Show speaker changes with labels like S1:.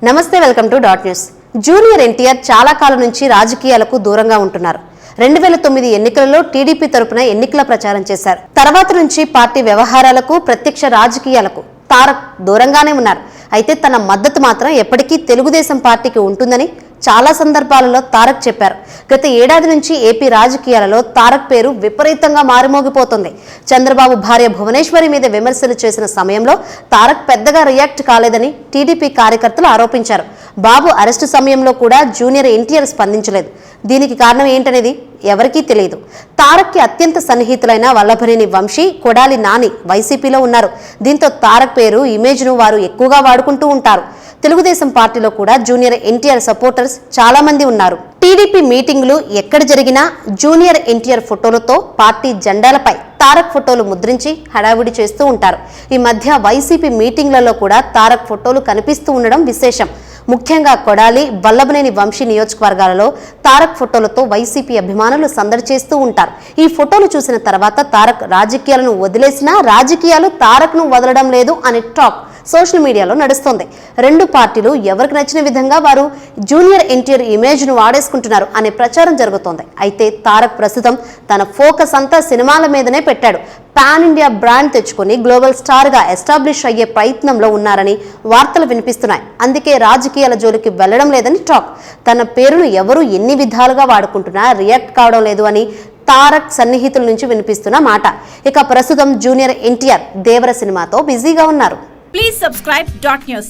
S1: నమస్తే, welcome to dot news. Junior NTR చాలా కాలం నుంచి రాజకీయాలకు దూరంగా ఉంటున్నారు. 2009 ఎన్నికలలో టీడీపీ తరపున ఎన్నికల ప్రచారం చేశారు. తర్వాత నుంచి పార్టీ వ్యవహారాలకు, ప్రత్యక్ష రాజకీయాలకు తారక్ దూరంగానే ఉన్నారు. అయితే తన మద్దతు మాత్రం ఎప్పటికీ తెలుగుదేశం పార్టీకి ఉంటుందని చాలా సందర్భాలలో తారక్ చెప్పారు. గత ఏడాది నుంచి ఏపీ రాజకీయాలలో తారక్ పేరు విపరీతంగా మారుమోగిపోతుంది. చంద్రబాబు భార్య భువనేశ్వరి మీద విమర్శలు చేసిన సమయంలో తారక్ పెద్దగా రియాక్ట్ కాలేదని టీడీపీ కార్యకర్తలు ఆరోపించారు. బాబు అరెస్టు సమయంలో కూడా జూనియర్ ఎన్టీఆర్ స్పందించలేదు. దీనికి కారణం ఏంటనేది ఎవరికీ తెలియదు. తారక్కి అత్యంత సన్నిహితులైన వల్లభనేని వంశీ, కొడాలి నాని వైసీపీలో ఉన్నారు. దీంతో తారక్ పేరు, ఇమేజ్ను వారు ఎక్కువగా వాడుకుంటూ ఉంటారు. తెలుగుదేశం పార్టీలో కూడా జూనియర్ ఎన్టీఆర్ సపోర్టర్స్ చాలా మంది ఉన్నారు. టీడీపీ మీటింగులు ఎక్కడ జరిగినా జూనియర్ ఎన్టీఆర్ ఫోటోలతో, పార్టీ జెండాలపై తారక్ ఫోటోలు ముద్రించి హడావిడి చేస్తూ ఉంటారు. ఈ మధ్య వైసీపీ మీటింగ్లలో కూడా తారక్ ఫోటోలు కనిపిస్తూ ఉండడం విశేషం. ముఖ్యంగా కొడాలి, వల్లభనేని వంశీ నియోజకవర్గాలలో తారక్ ఫోటోలతో వైసీపీ అభిమానులు సందడి చేస్తూ ఉంటారు. ఈ ఫోటోలు చూసిన తర్వాత తారక్ రాజకీయాలను వదిలేసినా రాజకీయాలు తారక్ను వదలడం లేదు అనే టాక్ సోషల్ మీడియాలో నడుస్తోంది. రెండు పార్టీలు ఎవరికి నచ్చిన విధంగా వారు జూనియర్ ఎన్టీఆర్ ఇమేజ్ను వాడేసుకుంటున్నారు అనే ప్రచారం జరుగుతోంది. అయితే తారక్ ప్రస్తుతం తన ఫోకస్ అంతా సినిమాల మీదనే పెట్టాడు. పాన్ ఇండియా బ్రాండ్ తెచ్చుకొని గ్లోబల్ స్టార్గా ఎస్టాబ్లిష్ అయ్యే ప్రయత్నంలో ఉన్నారని వార్తలు వినిపిస్తున్నాయి. అందుకే రాజకీయాల జోలికి వెళ్లడం లేదని టాక్. తన పేరును ఎవరు ఎన్ని విధాలుగా వాడుకుంటున్నా రియాక్ట్ కావడం లేదు అని తారక్ సన్నిహితుల నుంచి వినిపిస్తున్న మాట. ఇక ప్రస్తుతం జూనియర్ ఎన్టీఆర్ దేవర సినిమాతో బిజీగా ఉన్నారు.
S2: Please subscribe Dot News.